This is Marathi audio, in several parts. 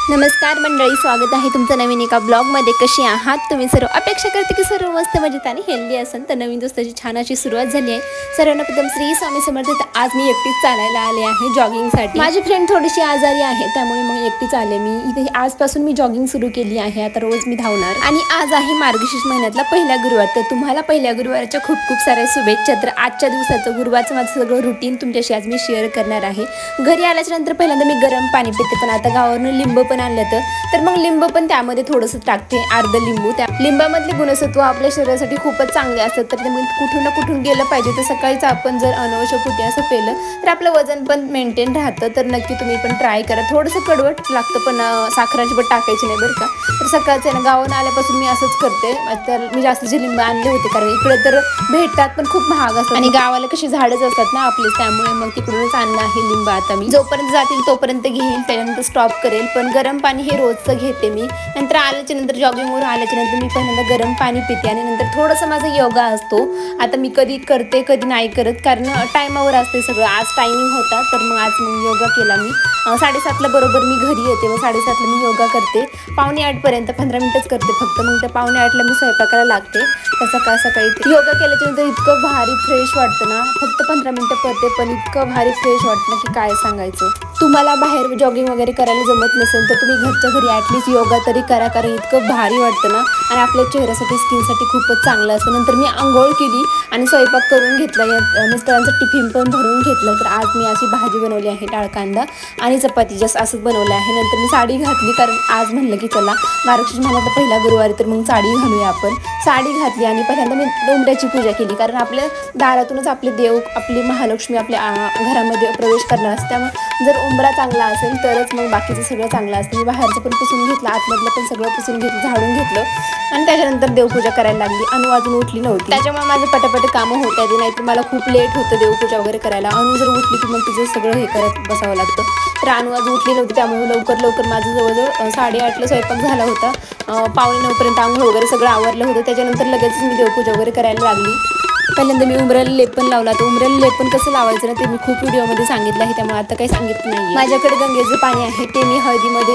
नमस्कार मंडळी, स्वागत आहे तुमचं नवीन एका ब्लॉगमध्ये। कशी आहात तुम्ही सर्व? अपेक्षा करते की सर्व मस्त मजेत आणि हेल्दी असेल। तर नवीन दिवसाची छान अशी सुरुवात झाली आहे। सर्वांना प्रथम श्री स्वामी समर्थ। आज मी एकटीच चालायला आले आहे जॉगिंगसाठी। माझी फ्रेंड थोडीशी आजारी आहे, त्यामुळे मग एकटीच आले मी इथे। आजपासून मी जॉगिंग सुरू केली आहे। आता रोज मी धावणार आणि आज आहे मार्गशीर्ष महिन्यातला पहिला गुरुवार। तर तुम्हाला पहिल्या गुरुवारच्या खूप खूप साऱ्या शुभेच्छा। तर आजच्या दिवसाचं गुरुवारचं माझं सगळं रुटीन तुमच्याशी आज मी शेअर करणार आहे। घरी आल्याच्या नंतर पहिल्यांदा मी गरम पाणी पिते, पण आता गावावरून लिंबू पण आणलं तर मग लिंबू पण त्यामध्ये थोडंसं टाकते, अर्ध लिंबू। त्या लिंबामधले गुणसत्व आपल्या शरीरासाठी खूपच चांगले असतात। तर ते कुठून ना कुठून गेलं पाहिजे। तर सकाळीच आपण जर अनवश्यक असं पेलं तर आपलं वजन पण मेंटेन राहतं। तर नक्की तुम्ही पण ट्राय करा। थोडंसं कडवट लागतं, पण साखराची पण टाकायची नाही बरं का। तर सकाळचं ना गावावरून आल्यापासून मी असंच करते। तर मी जास्तचे लिंब आणले होते, कारण इकडे तर भेटतात पण खूप महाग असतात आणि गावाला कशी झाडच असतात ना आपलीच, त्यामुळे मग तिकडूनच आणलं आहे लिंब। आता मी जोपर्यंत जातील तोपर्यंत घेईल, त्यानंतर स्टॉप करेल। पण गरम पाणी हे रोजचं घेते मी। नंतर आल्याच्या नंतर जॉगिंगवरून आल्याच्या नंतर मी पहिल्यांदा गरम पाणी पिते आणि नंतर थोडंसं माझा योगा असतो। आता मी कधी करते कधी नाही करत, कारण टायमावर असते सगळं। आज टायमिंग होता, तर मग आज योगा केला मी। 7:30ला बरोबर मी घरी येते, मग 7:30ला मी योगा करते। 7:45 पर्यंत 15 मिनिटच करते फक्त। मग त्या 7:45ला मी स्वयंपाकाला लागते। तर सकाळी योगा केल्याच्या नंतर इतकं भारी फ्रेश वाटतं ना। फक्त 15 मिनिटं करते, पण इतकं भारी फ्रेश वाटतं ना की काय सांगायचं। तुम्हाला बाहेर जॉगिंग वगैरे करायला जमत नसेल तर तुम्ही घरच्या घरी ॲटलिस्ट योगा तरी करा, कारण इतकं भारी वाटतं ना आणि आपल्या चेहऱ्यासाठी स्किनसाठी खूपच चांगलं असतं। नंतर मी आंघोळ केली आणि स्वयंपाक करून घेतला। मिस्टरांचं टिफिन पण भरून घेतलं। तर आज मी अशी भाजी बनवली आहे, डाळ कांदा आणि चपाती जस्ट असंच बनवलं आहे। नंतर मी साडी घातली, कारण आज म्हणलं की चला मार्गशीर्ष महिन्यातला पहिला गुरुवार, तर मग साडी घालूया आपण। साडी घातली आणि पहिल्यांदा मी उंबऱ्याची पूजा केली, कारण आपल्या दारातूनच आपले देव, आपली महालक्ष्मी आपल्या घरामध्ये प्रवेश करणार असते। त्यामुळे जर उंबरा चांगला असेल तरच मग बाकीचं सगळं चांगलं असतं। मी बाहेरचं पण पुसून घेतलं, आतमधलं पण सगळं पुसून घेतलं, झाडून घेतलं आणि त्याच्यानंतर देवपूजा करायला लागली। अनु अजून उठली नव्हती, त्याच्यामुळे माझं पटापट कामं होत आहेत, नाहीतर मला खूप लेट होतं देवपूजा वगैरे करायला। अनु जर उठली की मग तिचं सगळं हे करत बसावं लागतं। तर अनु आज उठली नव्हती, त्यामुळे लवकर माझं जवळजवळ 8:30ला स्वयंपाक झाला होता। 8:45 पर्यंत आंघोळ वगैरे सगळं आवरलं होतं। त्याच्यानंतर लगेच मी देवपूजा वगैरे करायला लागली। पहिल्यांदा मी उंबऱ्याला लेप पण लावला। तर उंबऱ्याला लेप पण कसं लावायचं ना ते मी खूप व्हिडिओमध्ये सांगितलं आहे, त्यामुळे आता काही सांगितलं नाही। माझ्याकडे गंगेचं पाणी आहे, ते मी हळदीमध्ये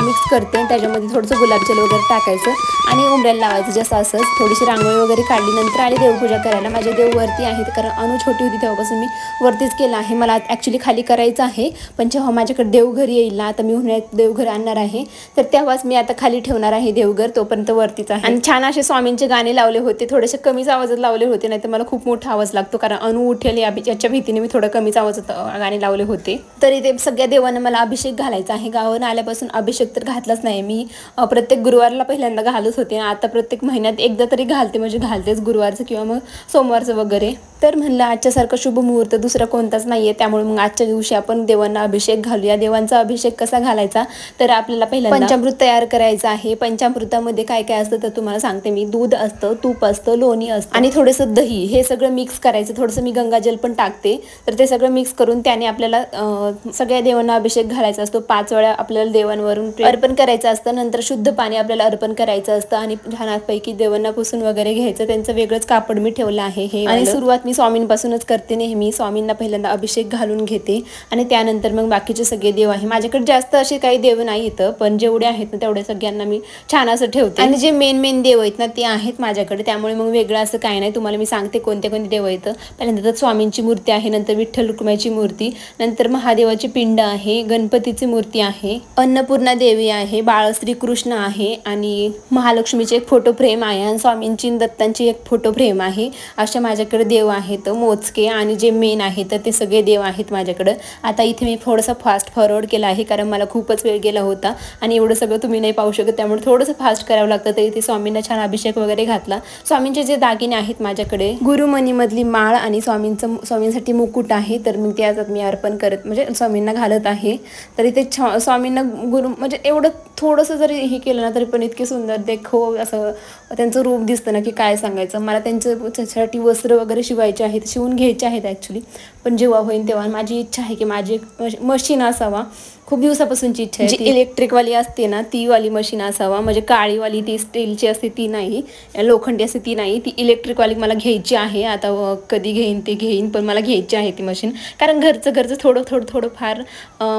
मिक्स करते। त्याच्यामध्ये थोडंसं गुलाबजल वगैरे टाकायचं आणि उंबऱ्याला लावायचं जसं असंच। थोडीशी रांगोळी वगैरे काढली, नंतर आली देवपूजा करायला। माझे देव वरती आहेत, कारण अनु छोटी होती तेव्हापासून मी वरतीच केलं आहे। मला ॲक्च्युली खाली करायचं आहे, पण जेव्हा माझ्याकडे देवघर येईल ना, आता मी उन्हाळ्यात देवघर आणणार आहे, तर तेव्हाच मी आता खाली ठेवणार आहे देवघर, तोपर्यंत वरतीच आहे। आणि छान असे स्वामींचे गाणे लावले होते, थोडेसे कमीच आवाजात लावले होते, नाही तर मला खूप मोठा आवाज लागतो, कारण अनु उठेल याच्या भीतीने मी थोडं कमीच आवाजात गाणे लावले होते। तरी ते सगळ्या देवांना मला अभिषेक घालायचा आहे। गावावरून आल्यापासून अभिषेक तर घातलाच नाही मी। प्रत्येक गुरुवारला पहिल्यांदा घालत होते, आता प्रत्येक महिन्यात एकदा तरी घालते, म्हणजे घालतेच गुरुवारचं किंवा मग सोमवारचं वगैरे। तर म्हणलं आजच्यासारखं शुभ मुहूर्त दुसरा कोणताच नाही आहे, त्यामुळे मग आजच्या दिवशी आपण देवांना अभिषेक घालूया। देवांचा अभिषेक कसा घालायचा, तर आपल्याला पहिल्यांदा पंचामृत तयार करायचं आहे। पंचामृतामध्ये काय काय असतं तर तुम्हाला सांगते मी। दूध असतं, तूप असतं, लोणी असतं आणि थोडंसं दही, हे सगळं मिक्स करायचं। थोडंसं मी गंगाजल पण टाकते, तर ते सगळं मिक्स करून त्याने आपल्याला सगळ्या देवांना अभिषेक घालायचा असतो। 5 वेळा आपल्याला देवांवरून अर्पण करायचं असतं। नंतर शुद्ध पाणी आपल्याला अर्पण करायचं असतं आणि छानपैकी देवांना पुसून वगैरे घ्यायचं। त्यांचं वेगळंच कापड मी ठेवलं आहे हे। आणि सुरुवात मी स्वामींपासूनच करते नेहमी। स्वामींना पहिल्यांदा अभिषेक घालून घेते आणि त्यानंतर मग बाकीचे सगळे देव आहे। माझ्याकडे जास्त असे काही देव नाही इथं, पण जेवढे आहेत ना तेवढे सगळ्यांना मी छान असं ठेवते। आणि जे मेन देव आहेत ना ते आहेत माझ्याकडे, त्यामुळे मग वेगळं असं काही नाही। तुम्हाला मी सांगते कोणते देव आहेत। पहिल्यांदा तर स्वामींची मूर्ती आहे, नंतर विठ्ठल रुक्माईची मूर्ती, नंतर महादेवाची पिंड आहे, गणपतीची मूर्ती आहे, अन्नपूर्णा देवी आहे, बाळ श्रीकृष्ण आहे आणि महालक्ष्मीचे एक फोटो फ्रेम आहे आणि स्वामींची दत्तांची एक फोटो फ्रेम आहे। अशा माझ्याकडे देव आहेत मोजके, आणि जे मेन आहेत ते सगळे देव आहेत माझ्याकडं। आता इथे मी थोडंसं फास्ट फॉरवर्ड केलं आहे, कारण मला खूपच वेळ गेला होता आणि एवढं सगळं तुम्ही नाही पाहू शकत, त्यामुळे थोडंसं फास्ट करावं लागतं। तर इथे स्वामींना छान अभिषेक वगैरे घातला। स्वामींचे जे दागिने आहेत माझ्याकडे, गुरुमणीमधली माळ आणि स्वामींसाठी मुकुट आहे, तर मग ते आज मी अर्पण करत म्हणजे स्वामींना घालत आहे। तर इथे स्वामींना गुरु म्हणजे एवढं थोडंसं जरी हे केलं ना तरी पण इतके सुंदर देखो असं त्यांचं रूप दिसतं ना की काय सांगायचं। मला त्यांच्यासाठी वस्त्र वगैरे शिवायचे आहेत, शिवून घ्यायचे आहेत ॲक्च्युली, पण जेव्हा होईल तेव्हा। माझी इच्छा आहे की माझी एक मशीन असावा, खूप दिवसापासूनची इच्छा आहे. जी इलेक्ट्रिकवाली असते ना ती वाली मशीन असावा, म्हणजे काळीवाली ती स्टीलची असते ती नाही, लोखंडी असते ती नाही, ती इलेक्ट्रिकवाली मला घ्यायची आहे. आता कधी घेईन ते घेईन, पण मला घ्यायची आहे ती मशीन. कारण घरचं थोडं फार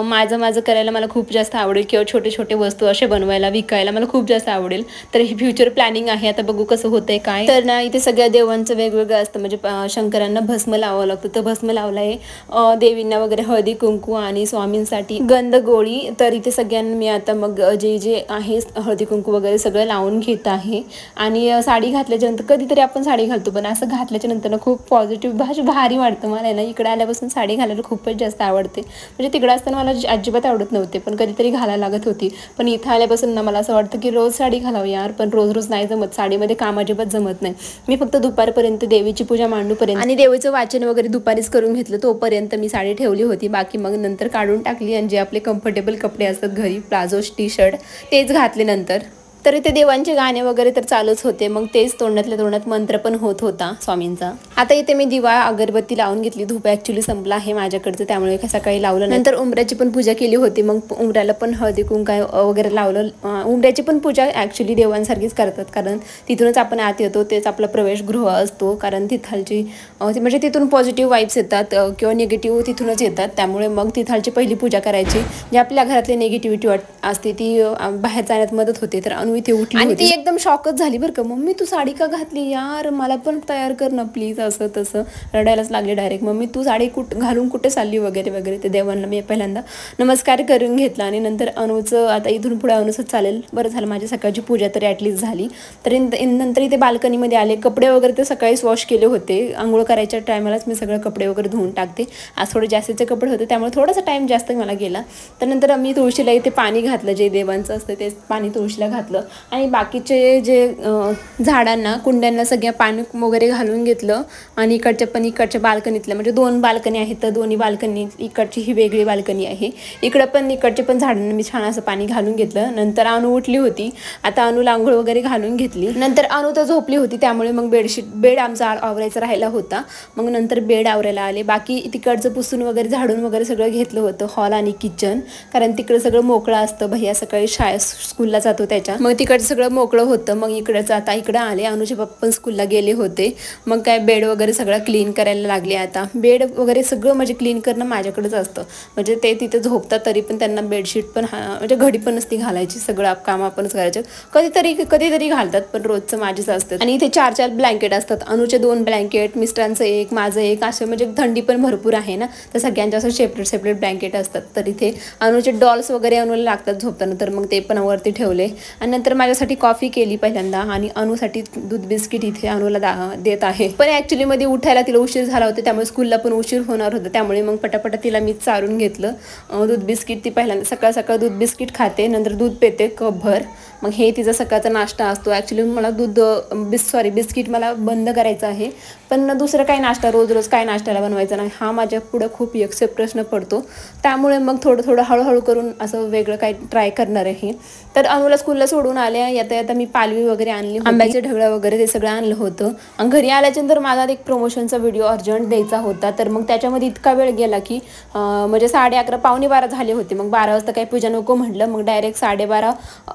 माझं करायला मला खूप जास्त आवडेल, किंवा छोटे छोटे वस्तू असे बनवायला विकायला मला खूप जास्त आवडेल. तर ही फ्युचर प्लॅनिंग आहे. आता बघू कसं होतंय काय. तर ना इथे सगळ्या देवांचं वेगवेगळं असतं, म्हणजे शंकरांना भस्म लावावं लागतं. तर भस्म लावलं आहे, देवींना वगैरे हळदी कुंकू आणि स्वामींसाठी गंध गोळी. तर इथे सगळ्यांना मी आता मग जे आहे हळदी कुंकू वगैरे सगळं लावून घेत आहे. आणि साडी घातल्याच्यानंतर कधीतरी आपण साडी घालतो, पण असं घातल्याच्या नंतर ना खूप पॉझिटिव्ह भारी वाटतं मला ना. इकडे आल्यापासून साडी घालायला खूपच जास्त आवडते. म्हणजे तिकडे असताना मला अजिबात आवडत नव्हते, पण कधीतरी घालायला लागत होती. पण इथं आल्यापासून ना मला असं वाटतं की रोज साडी घालावी यार, पण रोज नाही जमत. साडीमध्ये काम अजिबात जमत नाही. मी फक्त दुपारपर्यंत देवीची पूजा मांडूपर्यंत आणि देवीचं वाचन वगैरे दुपारीच करून घेतलं, तोपर्यंत मी साडी ठेवली होती. बाकी मग नंतर काढून टाकली आणि जे आपले कम्फर्टेबल कपडे असतात घरी, प्लाझो टी शर्ट तेच घातले नंतर. तर इथे देवांचे गाणे वगैरे तर चालूच होते, मग तेच तोंडातल्या तोंडात मंत्र पण होत होता स्वामींचा. आता इथे मी दिवा अगरबत्ती लावून घेतली. धूप ॲक्च्युली संपला आहे माझ्याकडचं, त्यामुळे सकाळी लावलं. नंतर उंबऱ्याची पण पूजा केली होती, मग उंबऱ्याला पण हळदी कुंकू वगैरे लावलं. उंबऱ्याची पण पूजा ॲक्च्युली देवांसारखीच करतात, कारण तिथूनच आपण आत येतो, तेच आपला प्रवेशगृह असतो. कारण तिथालची म्हणजे तिथून पॉझिटिव्ह वाईब्स येतात किंवा निगेटिव्ह तिथूनच येतात. त्यामुळे मग तिथालची पहिली पूजा करायची. जे आपल्या घरातली निगेटिव्हिटी असते ती बाहेर जाण्यात मदत होते. तर इथे उठली आणि ती एकदम शॉकच झाली बरं का, मम्मी तू साडी का घातली यार, मला पण तयार कर ना प्लीज, असं तसं रडायलाच लागले डायरेक्ट. मम्मी तू साडी घालून कुठे चालली वगैरे वगैरे. ते देवांना मी पहिल्यांदा नमस्कार करून घेतला आणि नंतर अनुचं आता इथून पुढे अनुसच चालेल. बरं झालं माझी सकाळची पूजा तरी ॲटलीस्ट झाली. तर नंतर इथे बाल्कनीमध्ये आले. कपडे वगैरे ते सकाळीच वॉश केले होते. आंघोळ करायच्या टायमालाच मी सगळं कपडे वगैरे धुवून टाकते. आज थोडे जास्तीचे कपडे होते, त्यामुळे थोडासा टाईम जास्त मला गेला. तर नंतर मी तुळशीला इथे पाणी घातलं, जे देवांचं असतं ते पाणी तुळशीला घातलं. आणि बाकीचे जे झाडांना कुंड्यांना सगळ्या पाणी वगैरे घालून घेतलं. आणि इकडच्या बाल्कनीतलं, म्हणजे 2 बाल्कनी आहेत, तर दोन्ही बाल्कनी, इकडची ही वेगळी बाल्कनी आहे, इकडचे पण झाडांना मी छान असं पाणी घालून घेतलं. नंतर अनु उठली होती. आता अनुला आंघोळ वगैरे घालून घेतली. नंतर अनु तर झोपली होती, त्यामुळे मग बेड आमचा आवरायचा राहिला होता. मग नंतर बेड आवरायला आले. बाकी तिकडचं पुसून वगैरे झाडून वगैरे सगळं घेतलं होतं, हॉल आणि किचन, कारण तिकडं सगळं मोकळं असतं. भैया सकाळी स्कूलला जातो त्याच्या, मग तिकडचं सगळं मोकळं होतं. मग आता इकडं आले. अनुचे पप्पा पण स्कूलला गेले होते. मग काय बेड वगैरे सगळं क्लीन करायला लागले. आता बेड वगैरे सगळं म्हणजे क्लीन करणं माझ्याकडेच असतं. म्हणजे ते तिथे झोपतात तरी पण त्यांना बेडशीट पण म्हणजे घडी पण नसती घालायची, सगळं काम आपणच करायचं. कधीतरी घालतात, पण रोजचं माझेच असतं. आणि इथे 4 ब्लँकेट असतात. अनुचे 2 ब्लँकेट, मिस्टरांचं 1, माझं 1, असे म्हणजे थंडी पण भरपूर आहे ना, तर सगळ्यांच्या असं सेपरेट ब्लँकेट असतात. तर इथे अनुचे डॉल्स वगैरे अनुला लागतात झोपताना, तर मग ते पण वरती ठेवले. आणि नंतर माझ्यासाठी कॉफी केली पहिल्यांदा, आणि अनुसाठी दूध बिस्किट इथे अनुला देत आहे. पण ॲक्च्युली मध्ये उठायला तिला उशीर झाला होता, त्यामुळे स्कूलला पण उशीर होणार होता. त्यामुळे मग पटापटा तिला मी चारून घेतलं दूध बिस्किट. ती पहिल्यांदा सकाळ दूध बिस्किट खाते, नंतर दूध पेते कपभर. मग हे तिचा सकाळचा नाश्ता असतो. ॲक्च्युली मला बिस्किट मला बंद करायचं आहे, पण दुसरं काय नाश्ता रोज काय नाश्त्याला बनवायचा नाही, हा माझ्या पुढं खूप एकसे प्रश्न पडतो. त्यामुळे मग थोडं हळूहळू करून असं वेगळं काय ट्राय करणार आहे. तर अनुला स्कूलला सोडून आल्या. येता मी पालवी वगैरे आणली, आंब्याचे ढगळं वगैरे ते सगळं आणलं होतं. आणि घरी आल्याच्यानंतर माझा एक प्रमोशनचा व्हिडिओ अर्जंट द्यायचा होता. तर मग त्याच्यामध्ये इतका वेळ गेला की म्हणजे 11:30 पावणे 12 झाले होते. मग 12 वाजता काही पूजा नको म्हटलं, मग डायरेक्ट 12:30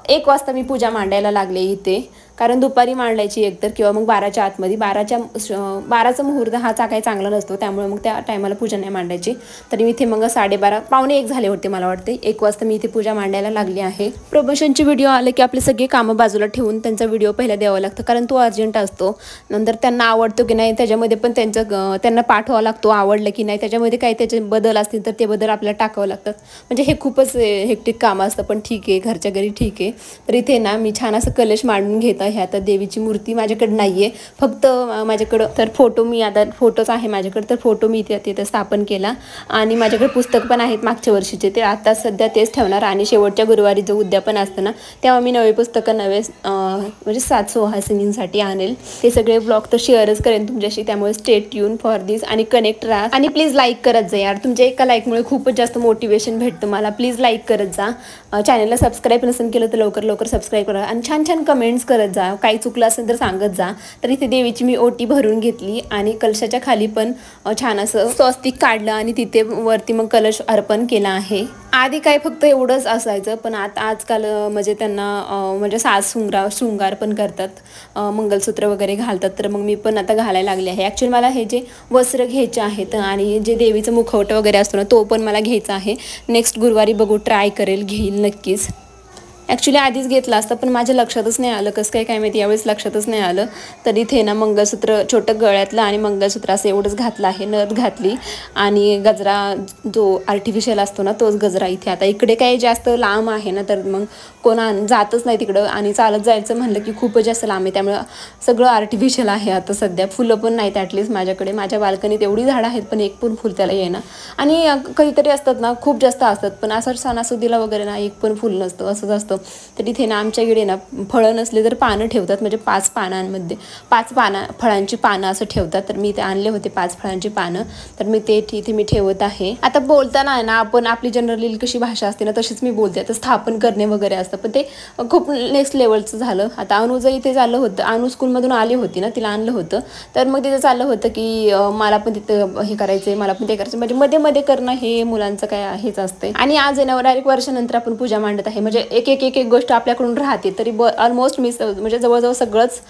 1 वाजता मी पूजा मांडायला लागले इथे. कारण दुपारी मांडायची एकतर, किंवा मग 12च्या आतमध्ये. 12चा मुहूर्त हा काही चांगला नसतो, त्यामुळे मग त्या टायमाला पूजा नाही मांडायची. तरी मी इथे मग 12:30 पावणे 1 झाले होते मला वाटते. 1 वाजता मी इथे पूजा मांडायला लागली आहे. प्रमोशनचे व्हिडिओ आले की आपले सगळे कामं बाजूला ठेवून त्यांचा व्हिडिओ पहिला द्यावा लागतं, कारण तो अर्जंट असतो. नंतर त्यांना आवडतो की नाही त्याच्यामध्ये पण त्यांना पाठवावा लागतो, आवडलं की नाही, त्याच्यामध्ये काही त्याचे बदल असतील तर ते बदल आपल्याला टाकावं लागतात. म्हणजे हे खूपच हेक्टिक काम असतं, पण ठीक आहे, घरच्या घरी ठीक आहे. तर इथे ना मी छान असं कलश मांडून घेत आहे. आता देवीची मूर्ती माझ्याकडे नाही आहे, फक्त माझ्याकडं तर फोटोच आहे माझ्याकडे, तर फोटो मी तिथे स्थापन केला. आणि माझ्याकडे पुस्तक पण आहेत मागच्या वर्षीचे, ते आता सध्या तेच ठेवणार. आणि शेवटच्या गुरुवारी जो उद्यापन असतं ना, तेव्हा मी नवे पुस्तकं म्हणजे 7 सुहासिनींसाठी आणेल. ते सगळे ब्लॉग तर शेअरच करेन तुमच्याशी, त्यामुळे स्टे ट्यून फॉर दिस आणि कनेक्ट राहा. आणि प्लीज लाईक करत जा यार, तुमच्या एका लाईकमुळे खूपच जास्त मोटिवेशन भेटतं मला. प्लीज लाईक करत जा. चॅनलला सबस्क्राईब नसेल केलं तर लवकर सबस्क्राईब करा आणि छान कमेंट्स करत जा, काही चुकलं असेल तर सांगत जा. तर इथे देवीची मी ओटी भरून घेतली आणि कलशाच्या खाली पण छान असं स्वस्तिक काढलं आणि तिथे वरती मग कलश अर्पण केला आहे. आधी काय फक्त एवढंच असायचं, पण आता आजकाल म्हणजे त्यांना म्हणजे शृंगार पण करतात, मंगलसूत्र वगैरे घालतात. तर मग मी पण आता घालायला लागले आहे. ॲक्च्युली मला हे जे वस्त्र घ्यायचे आहेत आणि जे देवीचं मुखवटं वगैरे असतो ना, तो पण मला घ्यायचा आहे. नेक्स्ट गुरुवारी बघू, ट्राय करेल, घेईल नक्कीच. ॲक्च्युली आधीच घेतला असता पण माझ्या लक्षातच नाही आलं, कसं काय माहिती यावेळेस लक्षातच नाही आलं. तर इथे ना मंगळसूत्र छोटं गळ्यातलं आणि मंगळसूत्र असं एवढंच घातलं आहे, नथ घातली आणि गजरा जो आर्टिफिशियल असतो ना तोच गजरा इथे. आता इकडे काही जास्त लांब आहे ना, तर मग कोणा जातच नाही तिकडं आणि चालत जायचं म्हणलं की खूपच जास्त लांब आहे, त्यामुळं सगळं आर्टिफिशियल आहे आता सध्या. फुलं पण नाहीत ॲटलीस्ट माझ्याकडे. माझ्या बाल्कनीत एवढी झाडं आहेत पण एक पण फुल त्याला येईना. आणि कधीतरी असतात ना, खूप जास्त असतात, पण असं सणासुदीला वगैरे ना एक पण फुल नसतं, असंच असतं. तर इथे ना आमच्याकडे ना फळं नसले तर पानं ठेवतात, म्हणजे 5 पानांमध्ये 5 फळांची पानं असं ठेवतात. तर मी इथे आणले होते 5 फळांची पानं, तर मी ते इथे मी ठेवत आहे. आता बोलताना ना आपण आपली जनरली कशी भाषा असते ना तशीच मी बोलते. आता स्थापन करणे वगैरे असतं, पण ते खूप नेक्स्ट लेवलचं झालं. आता अनुचं इथे चाललं होतं, अनु स्कूलमधून आली होती ना, तिला आणलं होतं, तर मग तिथं चाललं होतं की मला पण तिथं हे करायचं आहे, मला पण ते करायचं. म्हणजे मध्ये मध्ये करणं हे मुलांचं काय हेच असते. आणि आज आहे ना डायरेक्ट वर्षानंतर आपण पूजा मांडत आहे, म्हणजे एक गोष्ट आपल्याकडून राहते. तरी ऑलमोस्ट मी म्हणजे जवळजवळ सगळंच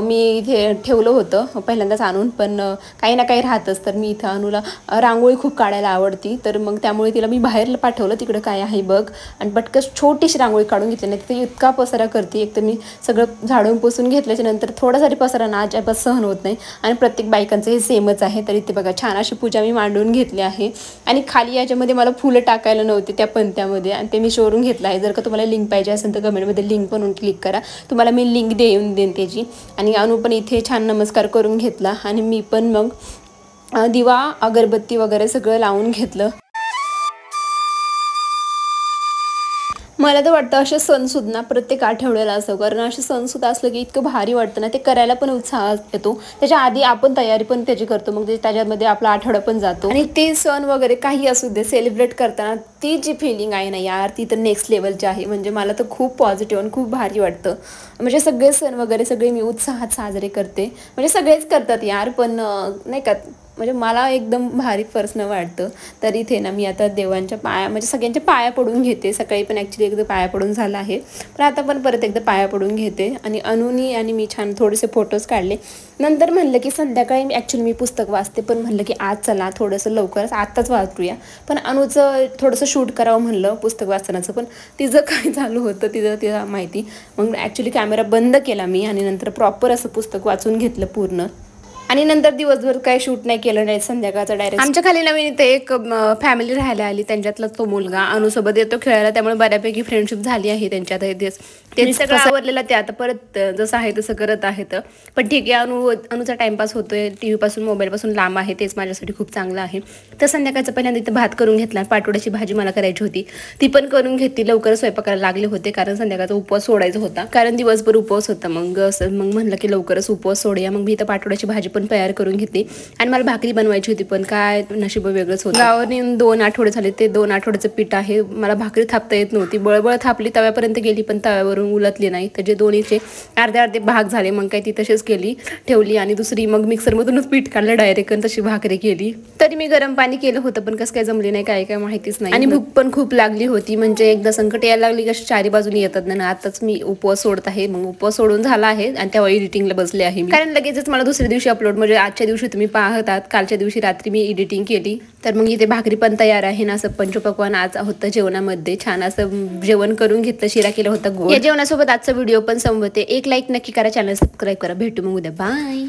मी इथे ठेवलं होतं पहिल्यांदाच आणून, पण काही ना काही राहतच. तर मी इथं अनुला रांगोळी खूप काढायला आवडती, तर मग त्यामुळे तिला मी बाहेर पाठवलं, तिकडं काय आहे बघ, आणि पटकन छोटीशी रांगोळी काढून घेतली. नाही तिथे इतका पसारा करते. एक तर मी सगळं झाडून पुसून घेतल्याच्या नंतर थोडासारी पसारा ना अजिबात सहन होत नाही, आणि प्रत्येक बायकांचं हे सेमच आहे. तर इथे बघा छान अशी पूजा मी मांडून घेतली आहे. आणि खाली याच्यामध्ये मला फुलं टाकायला नव्हते त्या पंत्यामध्ये, आणि ते मी शोरूम घेतलं आहे. जर का तुम्हाला लिंक पाहिजे असेल तर कमेंटमध्ये लिंक पण क्लिक करा, तुम्हाला मी लिंक देईन त्याची. आणि अनु पण इथे छान नमस्कार करून घेतला, आणि मी पण मग दिवा अगरबत्ती वगैरे सगळं लावून घेतलं. मला तर वाटतं असे सणसुद ना प्रत्येक आठवड्याला असं, कारण असे सणसुद असलं की इतकं भारी वाटतं ना, ते करायला पण उत्साह येतो. त्याच्या आधी आपण तयारी पण त्याची करतो, मग त्याच्यामध्ये आपला आठवडा पण जातो. आणि ते सण वगैरे काही असू दे, सेलिब्रेट करताना ती जी फिलिंग आहे ना यार, ती तर नेक्स्ट लेवलची आहे. म्हणजे मला तर खूप पॉझिटिव्ह आणि खूप भारी वाटतं. म्हणजे सगळे सण वगैरे सगळे मी उत्साहात साजरे करते, म्हणजे सगळेच करतात यार, पण नाही का, म्हणजे मला एकदम भारी पर्सनल वाटतं. तर इथे ना मी आता देवांच्या पाया, म्हणजे सगळ्यांच्या पाया पडून घेते. सकाळी पण ॲक्च्युली एकदा पाया पडून झाला आहे, पण आता पण परत एकदा पाया पडून घेते. आणि अनुनी आणि मी छान थोडेसे फोटोज काढले. नंतर म्हणलं की संध्याकाळी ॲक्च्युली मी पुस्तक वाचते, पण म्हणलं की आज चला थोडंसं लवकरच आत्ताच वाचूया. पण अनुचं थोडंसं शूट करावं म्हणलं पुस्तक वाचनाचं, पण तिचं काय चालू होतं तिला माहिती. मग ॲक्च्युली कॅमेरा बंद केला मी, आणि नंतर प्रॉपर असं पुस्तक वाचून घेतलं पूर्ण. आणि नंतर दिवसभर काही शूट नाही केलं, नाही संध्याकाळचा डायरेक्ट. आमच्या खाली नवीन इथे एक फॅमिली राहायला आली, त्यांच्यातला तो मुलगा अनुसोबत येतो खेळायला, त्यामुळे बऱ्यापैकी फ्रेंडशिप झाली आहे त्यांच्यात. ते सगळं आवडलेलं ते आता परत जसं आहे तसं करत आहेत. पण ठीक आहे, अनुचा टाइमपास होतोय, टी व्हीपासून मोबाईलपासून लांब आहे, तेच माझ्यासाठी खूप चांगलं आहे. तर संध्याकाळचं पहिल्यांदा इथं भात करून घेतला, पाटोड्याची भाजी मला करायची होती, ती पण करून घेतली. लवकर स्वयंपाकाला लागले होते, कारण संध्याकाळचा उपवास सोडायचा होता, कारण दिवसभर उपवास होता. मग म्हणलं की लवकरच उपवास सोडूया. मग मी इथं पाटोड्याची भाजी पण तयार करून घेतली, आणि मला भाकरी बनवायची होती, पण काय नशीब वेगळंच होतं. गावाने 2 आठवडे झाले, ते 2 आठवड्याचं पीठ आहे. मला भाकरी थापता येत नव्हती, बळबळ थापली, तव्यापर्यंत गेली, पण तव्यावरून उलटली नाही. तर जे दोन्हीचे अर्धे भाग झाले, मग काय ती तशीच केली, ठेवली, आणि दुसरी मग मिक्सरमधूनच पीठ काढलं डायरेक्ट, आणि तशी भाकरी केली. तरी मी गरम पाणी केलं होतं, पण कसं काय जमली नाही, काय माहितीच नाही. आणि भूक पण खूप लागली होती, म्हणजे एकदा संकट यायला लागली कशी चारी बाजूनी येतात ना. आताच मी उपवास सोडत आहे, मग उपवास सोडून झाला आहे, आणि तेव्हा एडिटिंगला बसले आहे मी, कारण लगेचच मला दुसऱ्या दिवशी अपलोड, म्हणजे आजच्या दिवशी तुम्ही पाहतात, कालच्या दिवशी रात्री मी एडिटिंग केली. तर मग इथे भाकरी पण तयार आहे ना. असं पंचपक्वान्न आज होतं जेवणामध्ये, छान असं जेवण करून घेतलं, शिरा केला होता गोड. या जेवणासोबत आजचा व्हिडिओ पण संपवते. एक लाईक नक्की करा, चॅनल सबस्क्राईब करा. भेटू मग उद्या, बाय.